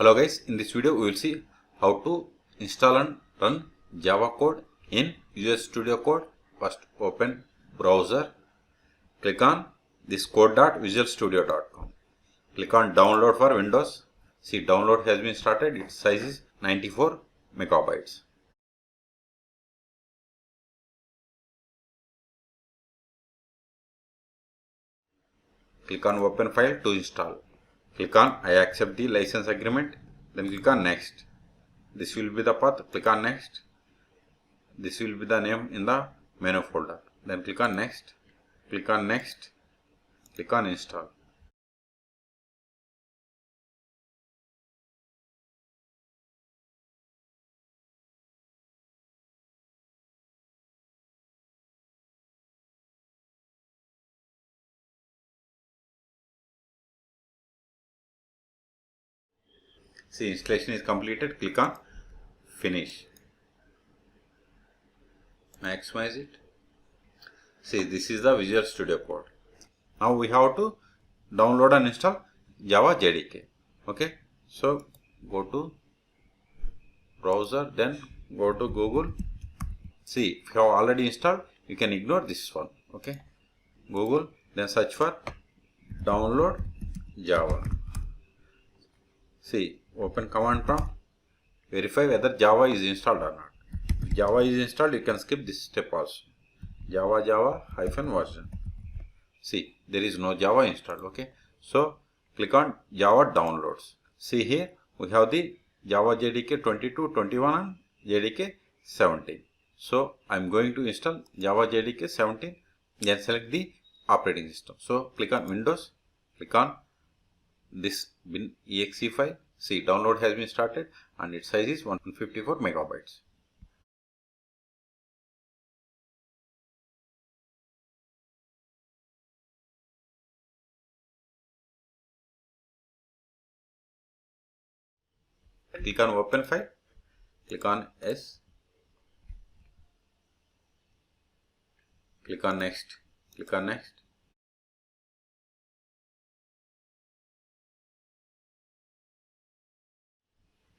Hello guys, in this video we will see how to install and run Java code in Visual Studio Code. First open browser, click on this code.visualstudio.com. Click on download for Windows. See, download has been started. Its size is 94 megabytes. Click on open file to install. Click on I accept the license agreement. Then click on next. This will be the path. Click on next. This will be the name in the menu folder. Then click on next. Click on next. Click on install. See, installation is completed. Click on finish. Maximize it. See, this is the Visual Studio Code. Now we have to download and install Java JDK. Okay, so go to browser, then go to Google. See, if you have already installed, you can ignore this one. Okay, Google, then search for download Java. See, open command prompt, verify whether Java is installed or not. If Java is installed, you can skip this step also. Java -version. See, there is no Java installed. Okay, so click on Java downloads. See, here we have the Java JDK 22, 21 and JDK 17. So I am going to install Java JDK 17. Then select the operating system. So click on Windows, click on this bin.exe file. See, download has been started and its size is 154 megabytes. Click on open file, click on S, click on next, click on next.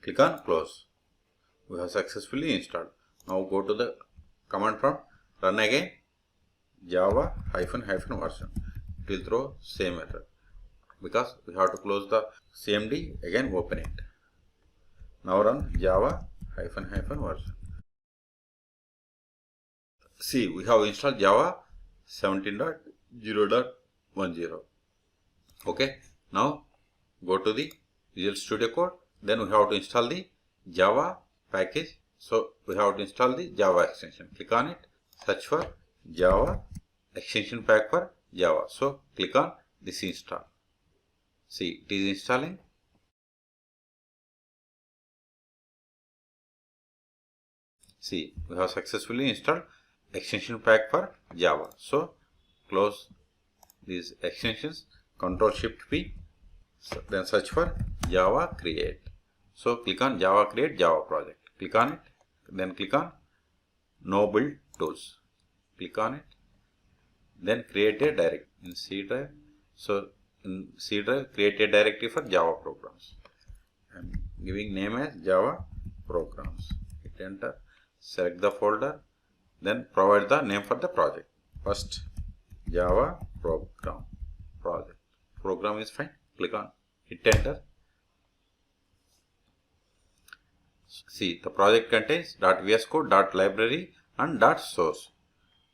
Click on close. We have successfully installed. Now go to the command prompt, run again Java -version. It will throw same error because we have to close the CMD, again open it. Now run Java -version. See, we have installed Java 17.0.10. Okay, now go to the Visual Studio Code. Then we have to install the Java package. So we have to install the Java extension. Click on it. Search for Java extension pack for Java. So click on this install. See, it is installing. See, we have successfully installed extension pack for Java. So close these extensions. Ctrl+Shift+P. So then search for Java create. So click on Java create Java project. Click on it. Then click on no build tools. Click on it. Then create a directory in C drive. So in C drive, create a directory for Java programs. I am giving name as Java programs. Hit enter. Select the folder. Then provide the name for the project. First Java program project. Program is fine. Click on. Hit enter. See, the project contains .VSCode, .library and .source.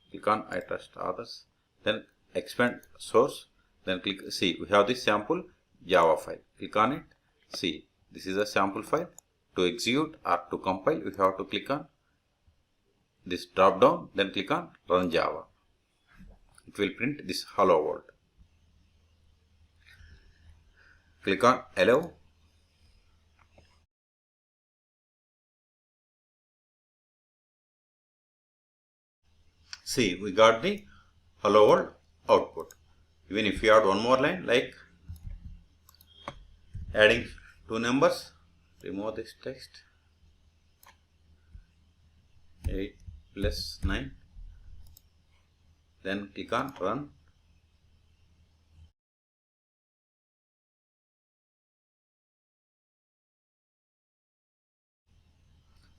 Click on I trust others. Then expand source. Then click. See, we have this sample Java file. Click on it. See, this is a sample file. To execute or to compile, we have to click on this drop down. Then click on run Java. It will print this hello world. Click on allow. See, we got the hello world output. Even if you add one more line like adding two numbers, remove this text, 8 plus 9, then click on run.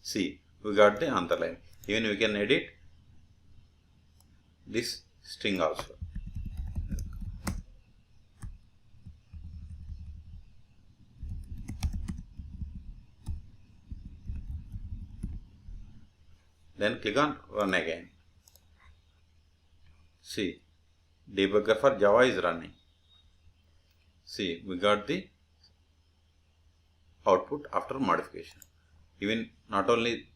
See, we got the underline. Even we can edit this string also. Then click on run again. See, debugger for Java is running. See, we got the output after modification. Even not only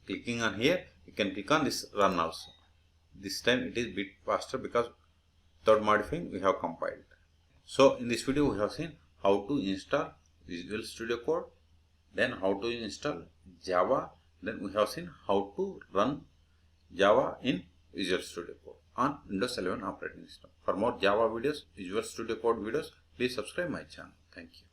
clicking on here, you can click on this run also. This time it is bit faster because without modifying we have compiled. So in this video we have seen how to install Visual Studio Code, then how to install Java, then we have seen how to run Java in Visual Studio Code on Windows 11 operating system. For more Java videos, Visual Studio Code videos, please subscribe my channel. Thank you.